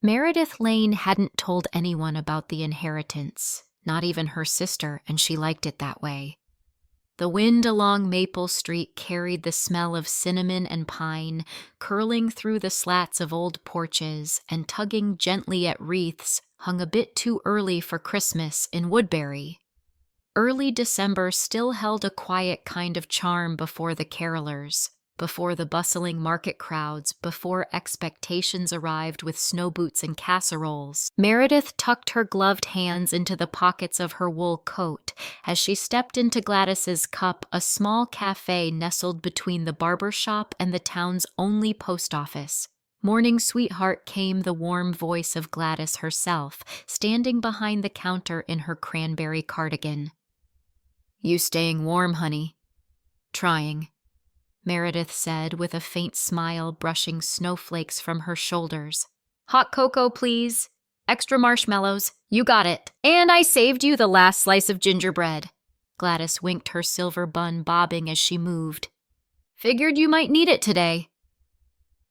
Meredith Lane hadn't told anyone about the inheritance, not even her sister, and she liked it that way. The wind along Maple Street carried the smell of cinnamon and pine, curling through the slats of old porches and tugging gently at wreaths hung a bit too early for Christmas in Woodbury. Early December still held a quiet kind of charm before the carolers, before the bustling market crowds, before expectations arrived with snow boots and casseroles. Meredith tucked her gloved hands into the pockets of her wool coat as she stepped into Gladys's Cup, a small cafe nestled between the barber shop and the town's only post office. Morning, sweetheart, came the warm voice of Gladys herself, standing behind the counter in her cranberry cardigan. "You staying warm, honey?" "Trying," Meredith said with a faint smile brushing snowflakes from her shoulders. "Hot cocoa, please. Extra marshmallows. You got it. And I saved you the last slice of gingerbread." Gladys winked, her silver bun bobbing as she moved. "Figured you might need it today."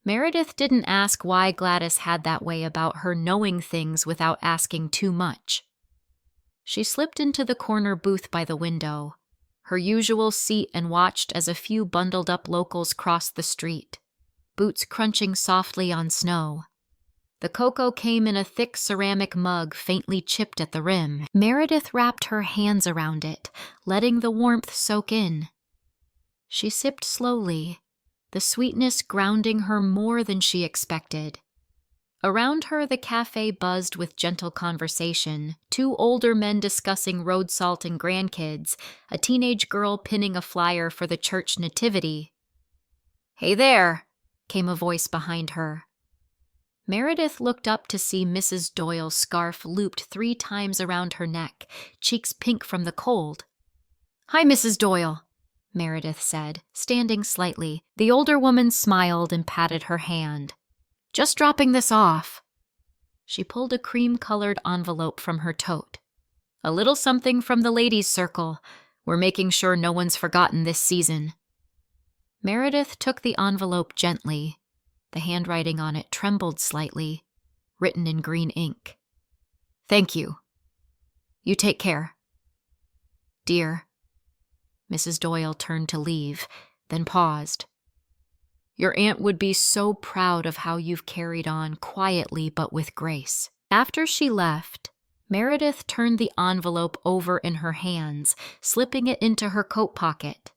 Meredith didn't ask why Gladys had that way about her knowing things without asking too much. She slipped into the corner booth by the window, her usual seat, and watched as a few bundled-up locals crossed the street, boots crunching softly on snow. The cocoa came in a thick ceramic mug faintly chipped at the rim. Meredith wrapped her hands around it, letting the warmth soak in. She sipped slowly, the sweetness grounding her more than she expected. Around her, the cafe buzzed with gentle conversation, two older men discussing road salt and grandkids, a teenage girl pinning a flyer for the church nativity. "Hey there," came a voice behind her. Meredith looked up to see Mrs. Doyle's scarf looped 3 times around her neck, cheeks pink from the cold. "Hi, Mrs. Doyle," Meredith said, standing slightly. The older woman smiled and patted her hand. "Just dropping this off." She pulled a cream-colored envelope from her tote. "A little something from the ladies' circle. We're making sure no one's forgotten this season." Meredith took the envelope gently. The handwriting on it trembled slightly, written in green ink. "Thank you. You take care." "Dear." Mrs. Doyle turned to leave, then paused. "Your aunt would be so proud of how you've carried on, quietly but with grace." After she left, Meredith turned the envelope over in her hands, slipping it into her coat pocket.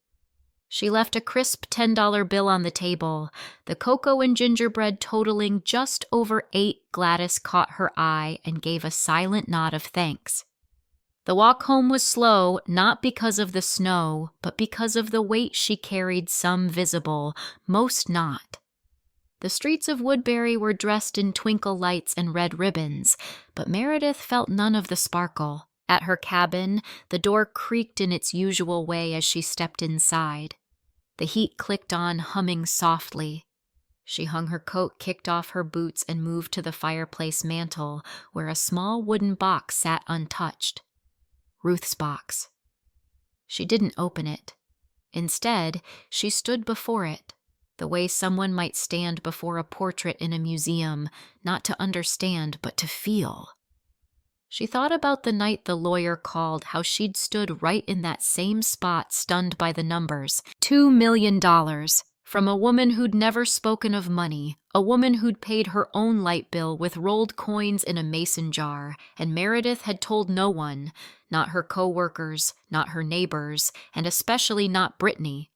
She left a crisp $10 bill on the table, the cocoa and gingerbread totaling just over 8. Gladys caught her eye and gave a silent nod of thanks. The walk home was slow, not because of the snow, but because of the weight she carried, some visible, most not. The streets of Woodbury were dressed in twinkle lights and red ribbons, but Meredith felt none of the sparkle. At her cabin, the door creaked in its usual way as she stepped inside. The heat clicked on, humming softly. She hung her coat, kicked off her boots, and moved to the fireplace mantel, where a small wooden box sat untouched. Ruth's box. She didn't open it. Instead, she stood before it, the way someone might stand before a portrait in a museum, not to understand, but to feel. She thought about the night the lawyer called, how she'd stood right in that same spot, stunned by the numbers. $2 million. From a woman who'd never spoken of money, a woman who'd paid her own light bill with rolled coins in a mason jar, and Meredith had told no one, not her co-workers, not her neighbors, and especially not Brittany.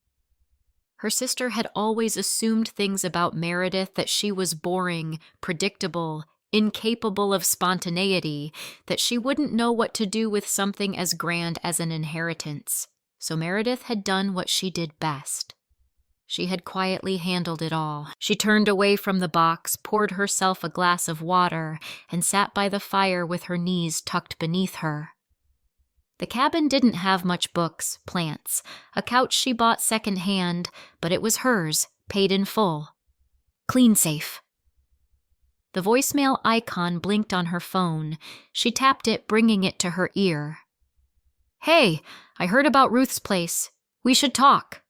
Her sister had always assumed things about Meredith, that she was boring, predictable, incapable of spontaneity, that she wouldn't know what to do with something as grand as an inheritance. So Meredith had done what she did best. She had quietly handled it all. She turned away from the box, poured herself a glass of water, and sat by the fire with her knees tucked beneath her. The cabin didn't have much books, plants, a couch she bought secondhand, but it was hers, paid in full. CleanSafe. The voicemail icon blinked on her phone. She tapped it, bringing it to her ear. "Hey, I heard about Ruth's place. We should talk."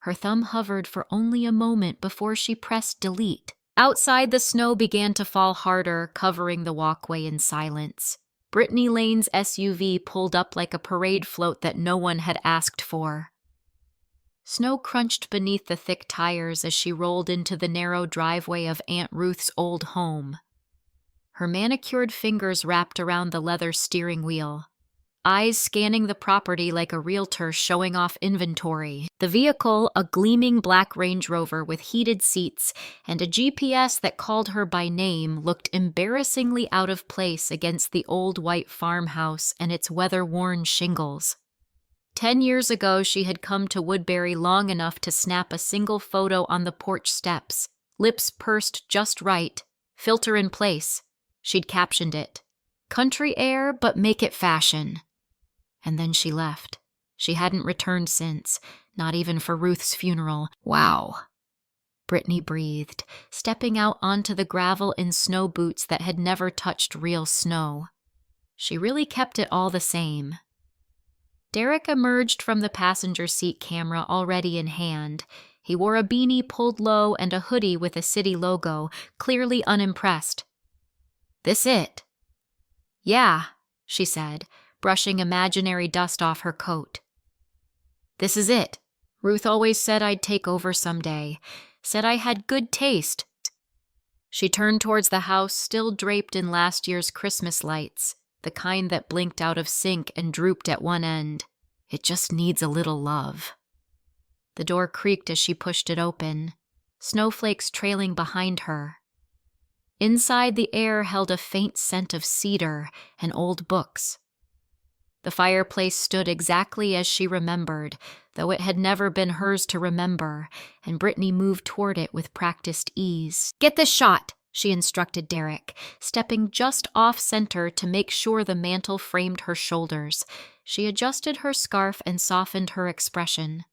Her thumb hovered for only a moment before she pressed delete. Outside, the snow began to fall harder, covering the walkway in silence. Brittany Lane's SUV pulled up like a parade float that no one had asked for. Snow crunched beneath the thick tires as she rolled into the narrow driveway of Aunt Ruth's old home. Her manicured fingers wrapped around the leather steering wheel, eyes scanning the property like a realtor showing off inventory. The vehicle, a gleaming black Range Rover with heated seats and a GPS that called her by name, looked embarrassingly out of place against the old white farmhouse and its weather-worn shingles. 10 years ago, she had come to Woodbury long enough to snap a single photo on the porch steps, lips pursed just right, filter in place. She'd captioned it, "Country air, but make it fashion." And then she left. She hadn't returned since, not even for Ruth's funeral. Wow. Brittany breathed, stepping out onto the gravel in snow boots that had never touched real snow. She really kept it all the same. Derek emerged from the passenger seat, camera already in hand. He wore a beanie pulled low and a hoodie with a city logo, clearly unimpressed. "This it?" "Yeah," she said, brushing imaginary dust off her coat. "This is it. Ruth always said I'd take over someday. Said I had good taste." She turned towards the house, still draped in last year's Christmas lights, the kind that blinked out of sync and drooped at one end. It just needs a little love. The door creaked as she pushed it open, snowflakes trailing behind her. Inside, the air held a faint scent of cedar and old books. The fireplace stood exactly as she remembered, though it had never been hers to remember, and Brittany moved toward it with practiced ease. "Get this shot," she instructed Derek, stepping just off-center to make sure the mantle framed her shoulders. She adjusted her scarf and softened her expression.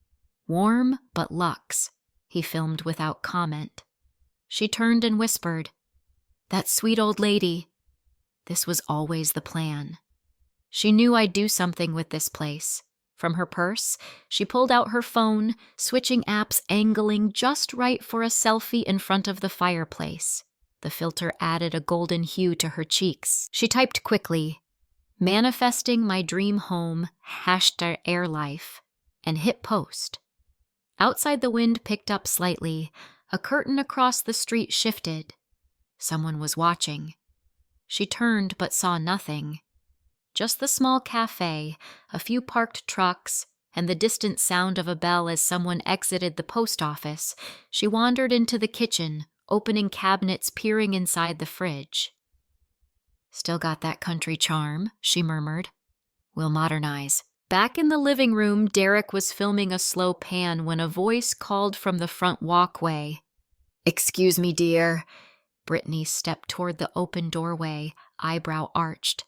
"Warm, but luxe," he filmed without comment. She turned and whispered, "That sweet old lady." This was always the plan. She knew I'd do something with this place. From her purse, she pulled out her phone, switching apps, angling just right for a selfie in front of the fireplace. The filter added a golden hue to her cheeks. She typed quickly, "Manifesting my dream home, #airlife," and hit post. Outside, the wind picked up slightly. A curtain across the street shifted. Someone was watching. She turned but saw nothing. Just the small cafe, a few parked trucks, and the distant sound of a bell as someone exited the post office. She wandered into the kitchen, opening cabinets, peering inside the fridge. "Still got that country charm," she murmured. "We'll modernize." Back in the living room, Derek was filming a slow pan when a voice called from the front walkway. "Excuse me, dear." Brittany stepped toward the open doorway, eyebrow arched.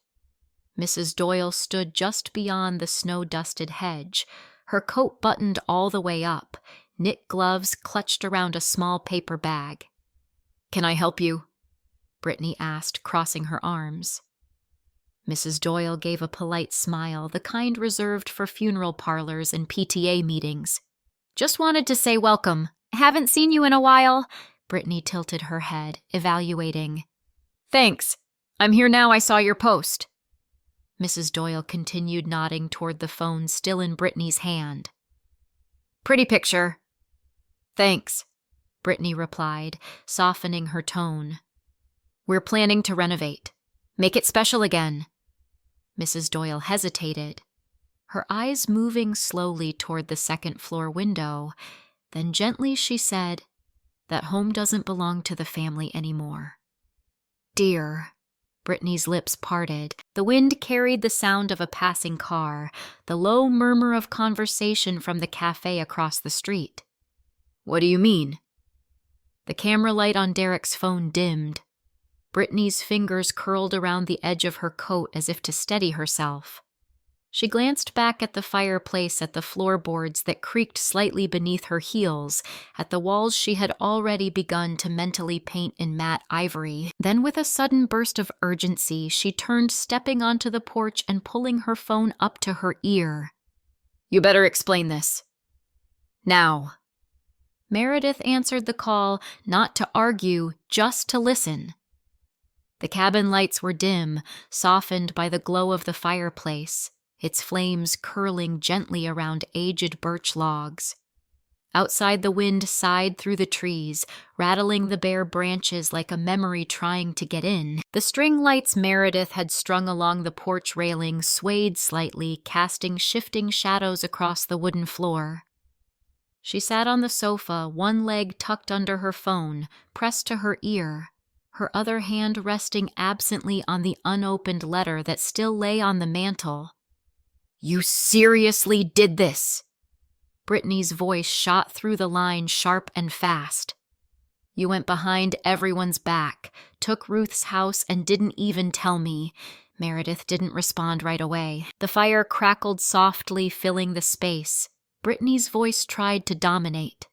Mrs. Doyle stood just beyond the snow-dusted hedge, her coat buttoned all the way up, knit gloves clutched around a small paper bag. "Can I help you?" Brittany asked, crossing her arms. Mrs. Doyle gave a polite smile, the kind reserved for funeral parlors and PTA meetings. "Just wanted to say welcome. Haven't seen you in a while." Brittany tilted her head, evaluating. "Thanks. I'm here now. I saw your post." Mrs. Doyle continued nodding toward the phone still in Brittany's hand. "Pretty picture." "Thanks," Brittany replied, softening her tone. "We're planning to renovate. Make it special again." Mrs. Doyle hesitated, her eyes moving slowly toward the second-floor window. Then gently she said, "That home doesn't belong to the family anymore." "Dear." Brittany's lips parted. The wind carried the sound of a passing car, the low murmur of conversation from the cafe across the street. "What do you mean?" The camera light on Derek's phone dimmed. Brittany's fingers curled around the edge of her coat as if to steady herself. She glanced back at the fireplace, at the floorboards that creaked slightly beneath her heels, at the walls she had already begun to mentally paint in matte ivory. Then with a sudden burst of urgency, she turned, stepping onto the porch and pulling her phone up to her ear. "You better explain this. Now." Meredith answered the call, not to argue, just to listen. The cabin lights were dim, softened by the glow of the fireplace, its flames curling gently around aged birch logs. Outside, the wind sighed through the trees, rattling the bare branches like a memory trying to get in. The string lights Meredith had strung along the porch railing swayed slightly, casting shifting shadows across the wooden floor. She sat on the sofa, one leg tucked under her phone, pressed to her ear, her other hand resting absently on the unopened letter that still lay on the mantel. "You seriously did this?" Brittany's voice shot through the line sharp and fast. "You went behind everyone's back, took Ruth's house, and didn't even tell me." Meredith didn't respond right away. The fire crackled softly, filling the space. Brittany's voice tried to dominate.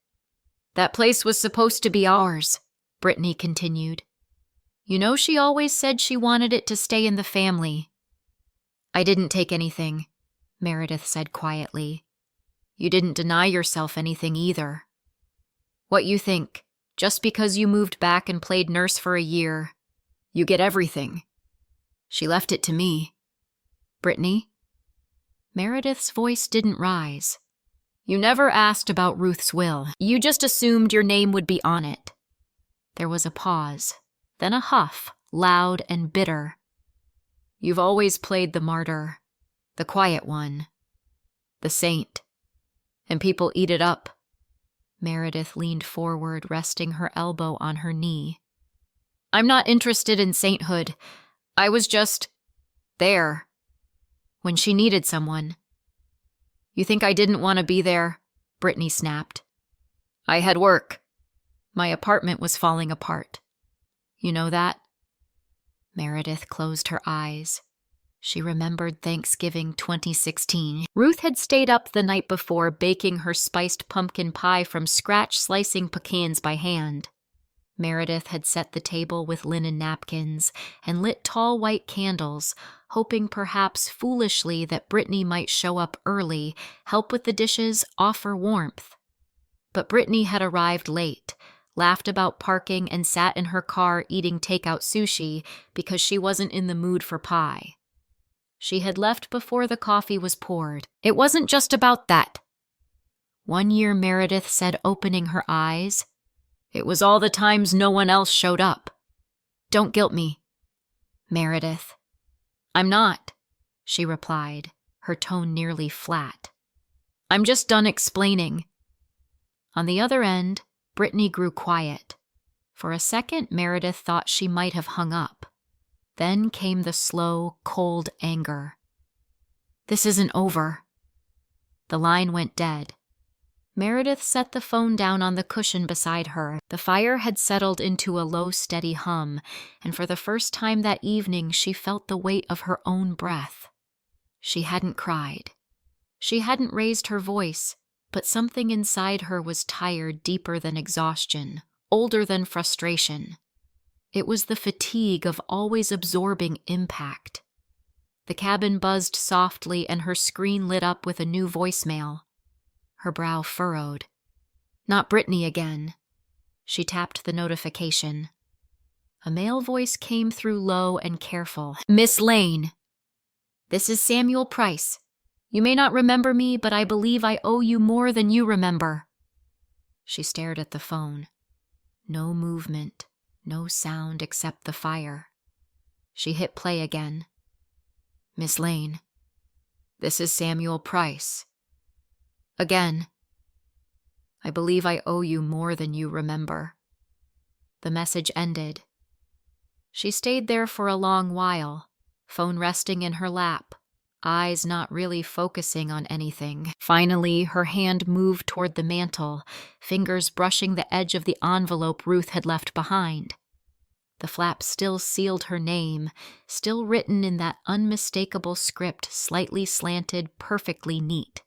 "That place was supposed to be ours," Brittany continued. "You know she always said she wanted it to stay in the family." "I didn't take anything," Meredith said quietly. "You didn't deny yourself anything either. What you think, just because you moved back and played nurse for a year, you get everything. She left it to me." "Brittany?" Meredith's voice didn't rise. "You never asked about Ruth's will. You just assumed your name would be on it." There was a pause, then a huff, loud and bitter. "You've always played the martyr, the quiet one, the saint. And people eat it up." Meredith leaned forward, resting her elbow on her knee. "I'm not interested in sainthood. I was just there when she needed someone." "You think I didn't want to be there?" Brittany snapped. "I had work. My apartment was falling apart. You know that?" Meredith closed her eyes. She remembered Thanksgiving 2016. Ruth had stayed up the night before baking her spiced pumpkin pie from scratch, slicing pecans by hand. Meredith had set the table with linen napkins and lit tall white candles, hoping perhaps foolishly that Brittany might show up early, help with the dishes, offer warmth. But Brittany had arrived late, laughed about parking, and sat in her car eating takeout sushi because she wasn't in the mood for pie. She had left before the coffee was poured. It wasn't just about that. One year, Meredith said, opening her eyes, "It was all the times no one else showed up." "Don't guilt me, Meredith." "I'm not," she replied, her tone nearly flat. "I'm just done explaining." On the other end, Brittany grew quiet. For a second, Meredith thought she might have hung up. Then came the slow, cold anger. "This isn't over." The line went dead. Meredith set the phone down on the cushion beside her. The fire had settled into a low, steady hum, and for the first time that evening she felt the weight of her own breath. She hadn't cried. She hadn't raised her voice, but something inside her was tired deeper than exhaustion, older than frustration. It was the fatigue of always absorbing impact. The cabin buzzed softly and her screen lit up with a new voicemail. Her brow furrowed. Not Brittany again. She tapped the notification. A male voice came through low and careful. "Miss Lane, this is Samuel Price. You may not remember me, but I believe I owe you more than you remember." She stared at the phone. No movement. No sound except the fire. She hit play again. "Miss Lane, this is Samuel Price. Again. I believe I owe you more than you remember." The message ended. She stayed there for a long while, phone resting in her lap, eyes not really focusing on anything. Finally, her hand moved toward the mantel, fingers brushing the edge of the envelope Ruth had left behind. The flap still sealed her name, still written in that unmistakable script, slightly slanted, perfectly neat.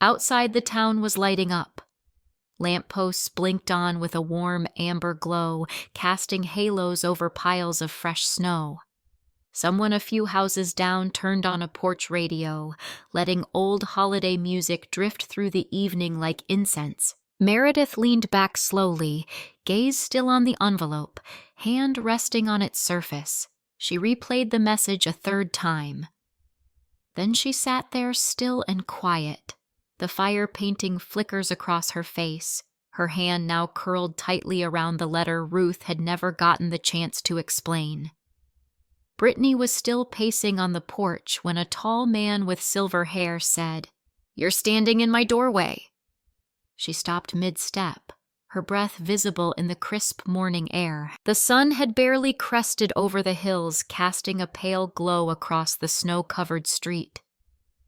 Outside, the town was lighting up. Lampposts blinked on with a warm amber glow, casting halos over piles of fresh snow. Someone a few houses down turned on a porch radio, letting old holiday music drift through the evening like incense. Meredith leaned back slowly, gaze still on the envelope, hand resting on its surface. She replayed the message a third time. Then she sat there still and quiet, the fire painting flickers across her face, her hand now curled tightly around the letter Ruth had never gotten the chance to explain. Brittany was still pacing on the porch when a tall man with silver hair said, "You're standing in my doorway." She stopped mid-step, her breath visible in the crisp morning air. The sun had barely crested over the hills, casting a pale glow across the snow-covered street.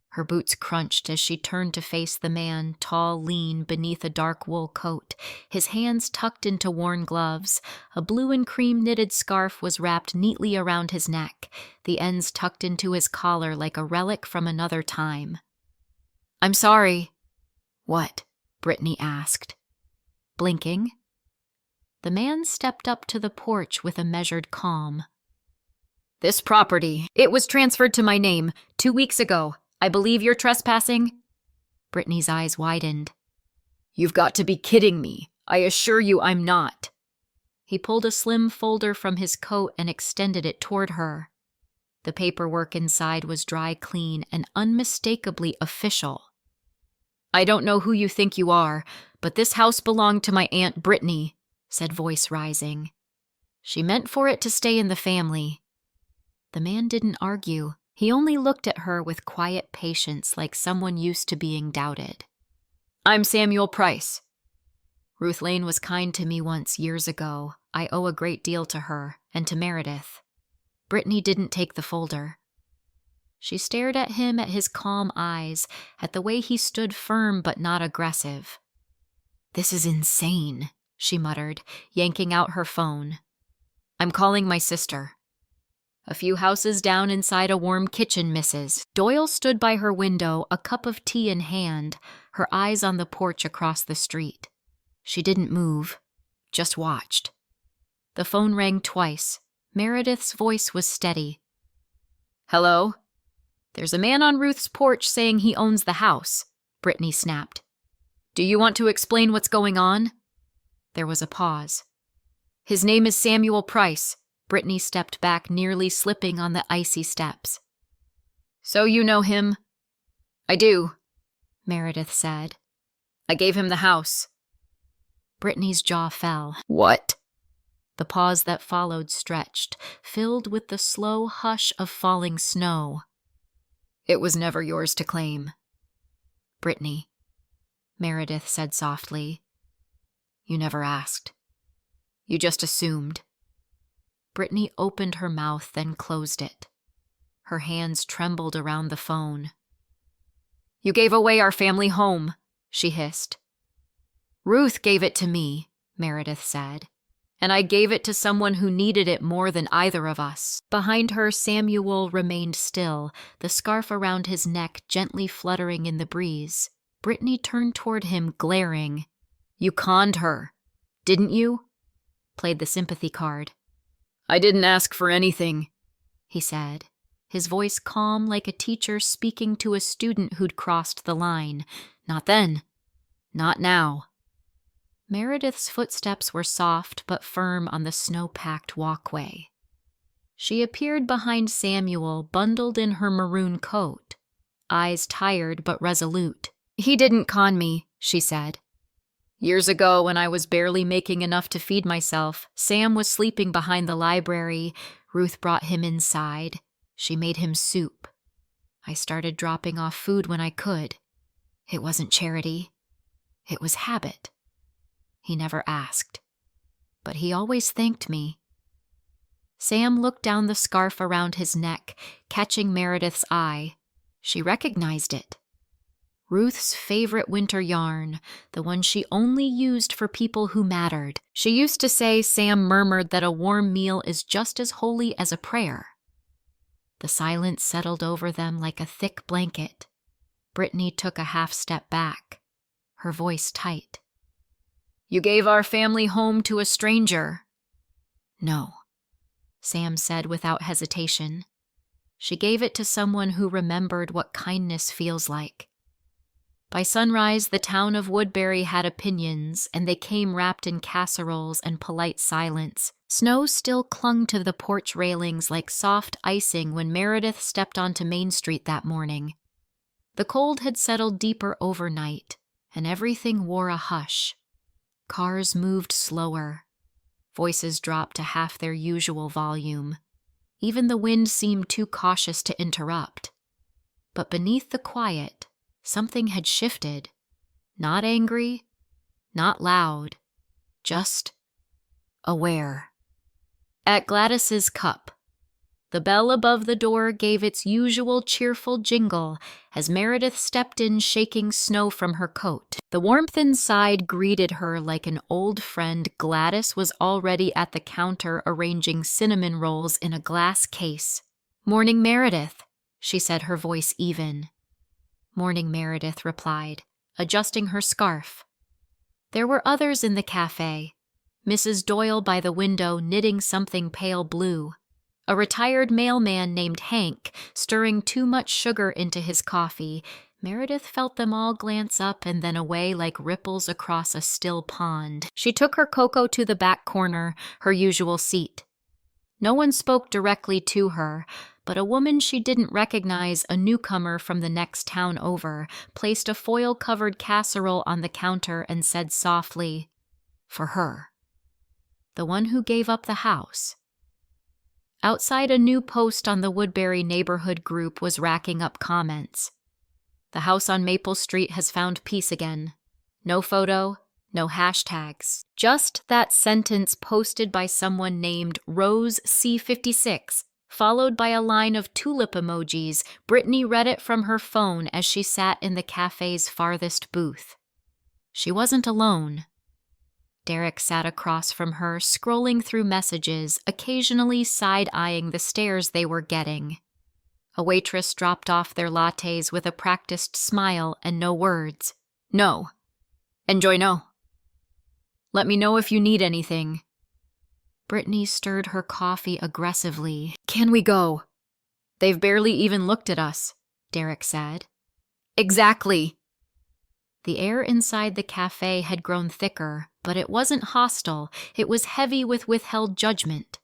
Her boots crunched as she turned to face the man, tall, lean, beneath a dark wool coat, his hands tucked into worn gloves. A blue and cream knitted scarf was wrapped neatly around his neck, the ends tucked into his collar like a relic from another time. "I'm sorry." "What?" Brittany asked. Blinking. The man stepped up to the porch with a measured calm. "This property, it was transferred to my name 2 weeks ago. I believe you're trespassing?" Brittany's eyes widened. "You've got to be kidding me. I assure you I'm not." He pulled a slim folder from his coat and extended it toward her. The paperwork inside was dry clean and unmistakably official. "I don't know who you think you are, but this house belonged to my Aunt Brittany," said voice rising. "She meant for it to stay in the family." The man didn't argue. He only looked at her with quiet patience, like someone used to being doubted. "I'm Samuel Price. Ruth Lane was kind to me once years ago. I owe a great deal to her, and to Meredith." Brittany didn't take the folder. She stared at him, at his calm eyes, at the way he stood firm but not aggressive. "This is insane," she muttered, yanking out her phone. "I'm calling my sister." "A few houses down inside a warm kitchen, Mrs." Doyle stood by her window, a cup of tea in hand, her eyes on the porch across the street. She didn't move, just watched. The phone rang twice. Meredith's voice was steady. "Hello? There's a man on Ruth's porch saying he owns the house," Brittany snapped. "Do you want to explain what's going on?" There was a pause. "His name is Samuel Price." Brittany stepped back, nearly slipping on the icy steps. "So you know him?" "I do," Meredith said. "I gave him the house." Brittany's jaw fell. "What?" The pause that followed stretched, filled with the slow hush of falling snow. "It was never yours to claim." "Brittany," Meredith said softly, "you never asked. You just assumed." Brittany opened her mouth, then closed it. Her hands trembled around the phone. "You gave away our family home," she hissed. "Ruth gave it to me," Meredith said, "and I gave it to someone who needed it more than either of us." Behind her, Samuel remained still, the scarf around his neck gently fluttering in the breeze. Brittany turned toward him, glaring. "You conned her, didn't you?" Played the sympathy card. "I didn't ask for anything," he said, his voice calm like a teacher speaking to a student who'd crossed the line. "Not then. Not now." Meredith's footsteps were soft but firm on the snow-packed walkway. She appeared behind Samuel, bundled in her maroon coat, eyes tired but resolute. "He didn't con me," she said. "Years ago, when I was barely making enough to feed myself, Sam was sleeping behind the library. Ruth brought him inside. She made him soup. I started dropping off food when I could. It wasn't charity. It was habit. He never asked, but he always thanked me." Sam looked down the scarf around his neck, catching Meredith's eye. She recognized it. Ruth's favorite winter yarn, the one she only used for people who mattered. She used to say Sam murmured that a warm meal is just as holy as a prayer. The silence settled over them like a thick blanket. Brittany took a half step back, her voice tight. "You gave our family home to a stranger." "No," Sam said without hesitation. "She gave it to someone who remembered what kindness feels like." By sunrise, the town of Woodbury had opinions, and they came wrapped in casseroles and polite silence. Snow still clung to the porch railings like soft icing when Meredith stepped onto Main Street that morning. The cold had settled deeper overnight, and everything wore a hush. Cars moved slower. Voices dropped to half their usual volume. Even the wind seemed too cautious to interrupt. But beneath the quiet, something had shifted. Not angry, not loud, just aware. At Gladys's Cup, the bell above the door gave its usual cheerful jingle as Meredith stepped in, shaking snow from her coat. The warmth inside greeted her like an old friend. Gladys was already at the counter arranging cinnamon rolls in a glass case. "Morning, Meredith," she said, her voice even. "Morning," Meredith replied, adjusting her scarf. There were others in the cafe. Mrs. Doyle by the window knitting something pale blue. A retired mailman named Hank stirring too much sugar into his coffee. Meredith felt them all glance up and then away like ripples across a still pond. She took her cocoa to the back corner, her usual seat. No one spoke directly to her, but a woman she didn't recognize, a newcomer from the next town over, placed a foil-covered casserole on the counter and said softly, "For her." The one who gave up the house. Outside, a new post on the Woodbury neighborhood group was racking up comments. "The house on Maple Street has found peace again. No photo, no hashtags. Just that sentence posted by someone named Rose C56, followed by a line of tulip emojis. Brittany read it from her phone as she sat in the cafe's farthest booth. She wasn't alone. Derek sat across from her, scrolling through messages, occasionally side-eyeing the stares they were getting. A waitress dropped off their lattes with a practiced smile and no words. "No. Enjoy no. Let me know if you need anything." Brittany stirred her coffee aggressively. "Can we go?" "They've barely even looked at us," Derek said. "Exactly." The air inside the cafe had grown thicker, but it wasn't hostile. It was heavy with withheld judgment.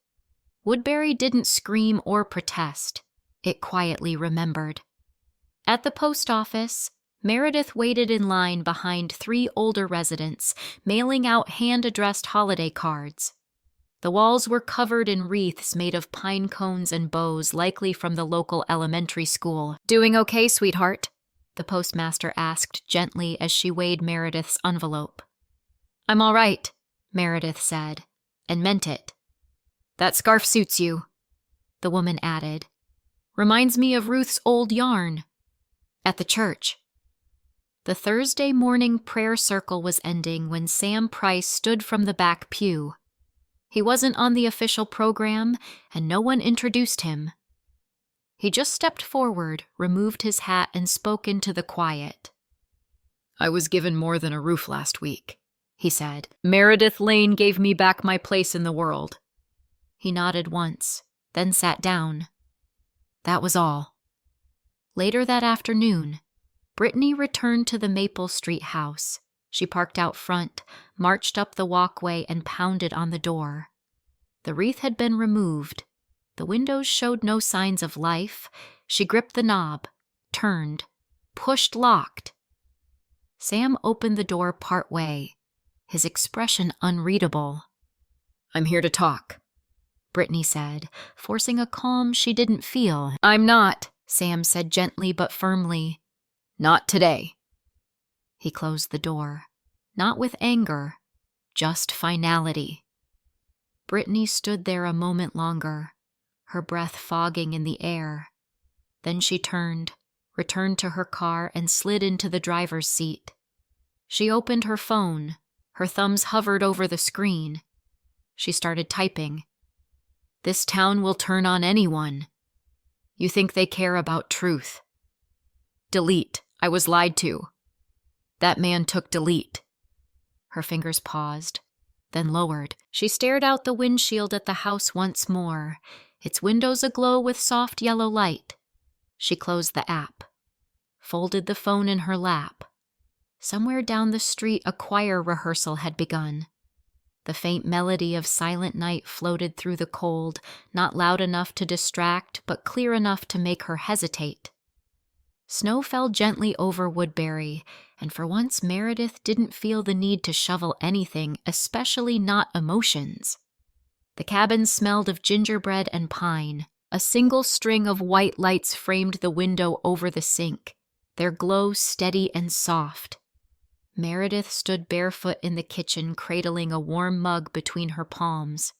Woodbury didn't scream or protest. It quietly remembered. At the post office, Meredith waited in line behind 3 older residents, mailing out hand-addressed holiday cards. The walls were covered in wreaths made of pine cones and bows, likely from the local elementary school. "Doing okay, sweetheart?" the postmaster asked gently as she weighed Meredith's envelope. "I'm all right," Meredith said, and meant it. "That scarf suits you," the woman added. "Reminds me of Ruth's old yarn. At the church." The Thursday morning prayer circle was ending when Sam Price stood from the back pew. He wasn't on the official program, and no one introduced him. He just stepped forward, removed his hat, and spoke into the quiet. "I was given more than a roof last week," he said. "Meredith Lane gave me back my place in the world." He nodded once, then sat down. That was all. Later that afternoon, Brittany returned to the Maple Street house. She parked out front, marched up the walkway, and pounded on the door. The wreath had been removed. The windows showed no signs of life. She gripped the knob, turned, pushed locked. Sam opened the door part way, his expression unreadable. "I'm here to talk," Brittany said, forcing a calm she didn't feel. "I'm not," Sam said gently but firmly. "Not today." He closed the door, not with anger, just finality. Brittany stood there a moment longer, her breath fogging in the air. Then she turned, returned to her car, and slid into the driver's seat. She opened her phone. Her thumbs hovered over the screen. She started typing. "This town will turn on anyone. You think they care about truth. Delete. I was lied to. That man took delete." Her fingers paused, then lowered. She stared out the windshield at the house once more, its windows aglow with soft yellow light. She closed the app, folded the phone in her lap, Somewhere down the street, a choir rehearsal had begun. The faint melody of Silent Night floated through the cold, not loud enough to distract, but clear enough to make her hesitate. Snow fell gently over Woodbury, and for once Meredith didn't feel the need to shovel anything, especially not emotions. The cabin smelled of gingerbread and pine. A single string of white lights framed the window over the sink, their glow steady and soft. Meredith stood barefoot in the kitchen, cradling a warm mug between her palms.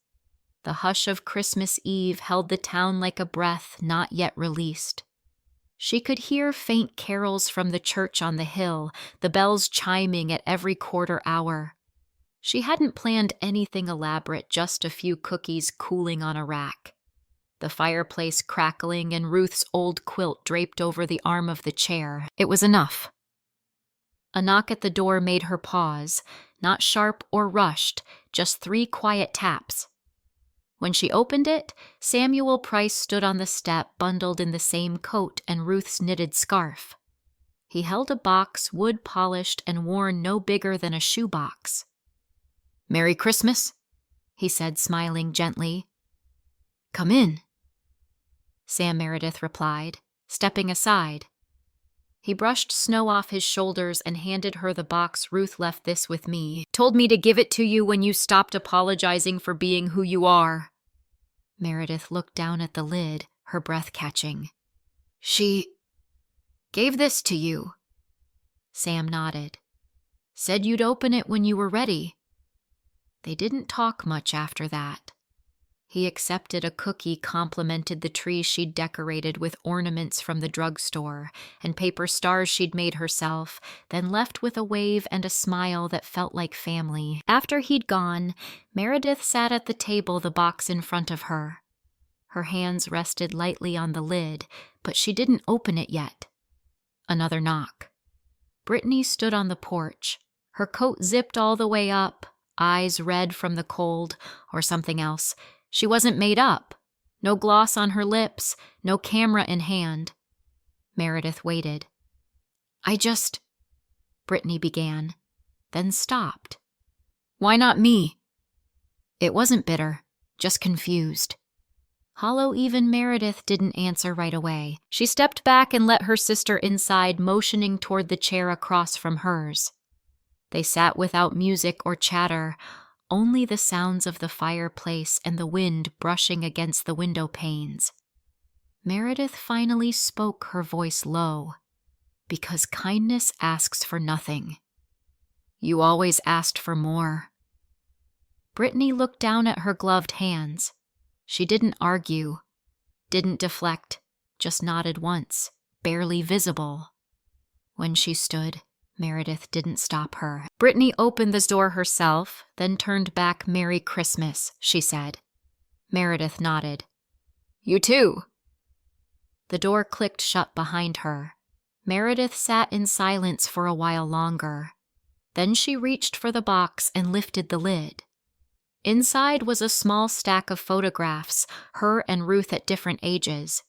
The hush of Christmas Eve held the town like a breath not yet released. She could hear faint carols from the church on the hill, the bells chiming at every quarter hour. She hadn't planned anything elaborate, just a few cookies cooling on a rack. The fireplace crackling and Ruth's old quilt draped over the arm of the chair. It was enough. A knock at the door made her pause, not sharp or rushed, just 3 quiet taps. When she opened it, Samuel Price stood on the step, bundled in the same coat and Ruth's knitted scarf. He held a box, wood-polished and worn no bigger than a shoebox. "Merry Christmas," he said, smiling gently. "Come in," Sam Meredith replied, stepping aside. He brushed snow off his shoulders and handed her the box. "Ruth left this with me. Told me to give it to you when you stopped apologizing for being who you are." Meredith looked down at the lid, her breath catching. "She gave this to you." Sam nodded. "Said you'd open it when you were ready." They didn't talk much after that. He accepted a cookie, complimented the tree she'd decorated with ornaments from the drugstore and paper stars she'd made herself, then left with a wave and a smile that felt like family. After he'd gone, Meredith sat at the table, the box in front of her. Her hands rested lightly on the lid, but she didn't open it yet. Another knock. Brittany stood on the porch, her coat zipped all the way up, eyes red from the cold, or something else. She wasn't made up. No gloss on her lips, no camera in hand. Meredith waited. Brittany began, then stopped. "Why not me?" It wasn't bitter, just confused. Hollow even Meredith didn't answer right away. She stepped back and let her sister inside, motioning toward the chair across from hers. They sat without music or chatter, only the sounds of the fireplace and the wind brushing against the window panes. Meredith finally spoke, her voice low. "Because kindness asks for nothing. You always asked for more." Brittany looked down at her gloved hands. She didn't argue, didn't deflect, just nodded once, barely visible. When she stood, Meredith didn't stop her. Brittany opened the door herself, then turned back. "Merry Christmas," she said. Meredith nodded. "You too." The door clicked shut behind her. Meredith sat in silence for a while longer. Then she reached for the box and lifted the lid. Inside was a small stack of photographs, her and Ruth at different ages.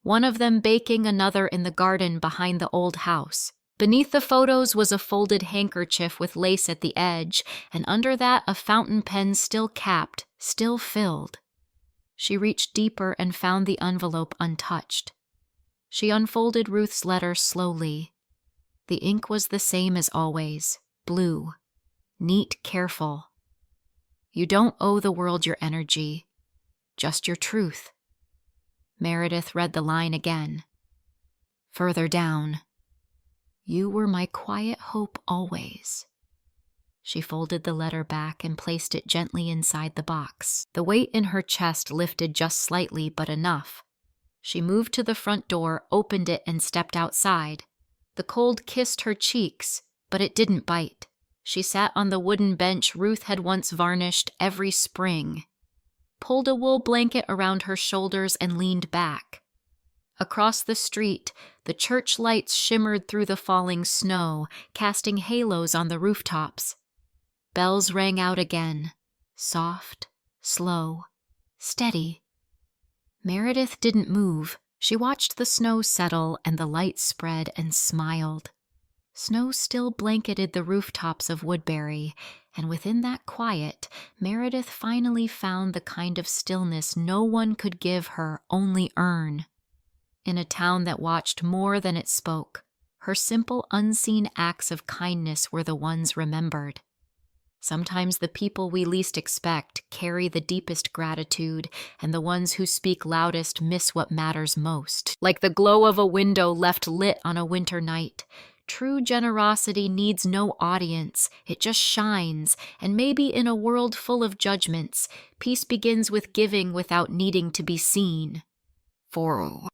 One of them baking, another in the garden behind the old house. Beneath the photos was a folded handkerchief with lace at the edge, and under that a fountain pen still capped, still filled. She reached deeper and found the envelope untouched. She unfolded Ruth's letter slowly. The ink was the same as always, blue, neat, careful. "You don't owe the world your energy, just your truth." Meredith read the line again. Further down, "You were my quiet hope always." She folded the letter back and placed it gently inside the box. The weight in her chest lifted just slightly, but enough. She moved to the front door, opened it, and stepped outside. The cold kissed her cheeks, but it didn't bite. She sat on the wooden bench Ruth had once varnished every spring, pulled a wool blanket around her shoulders, and leaned back. Across the street, the church lights shimmered through the falling snow, casting halos on the rooftops. Bells rang out again, soft, slow, steady. Meredith didn't move. She watched the snow settle and the light spread and smiled. Snow still blanketed the rooftops of Woodbury, and within that quiet, Meredith finally found the kind of stillness no one could give her, only earn. In a town that watched more than it spoke, her simple, unseen acts of kindness were the ones remembered. Sometimes the people we least expect carry the deepest gratitude, and the ones who speak loudest miss what matters most. Like the glow of a window left lit on a winter night, true generosity needs no audience, it just shines, and maybe in a world full of judgments, peace begins with giving without needing to be seen. For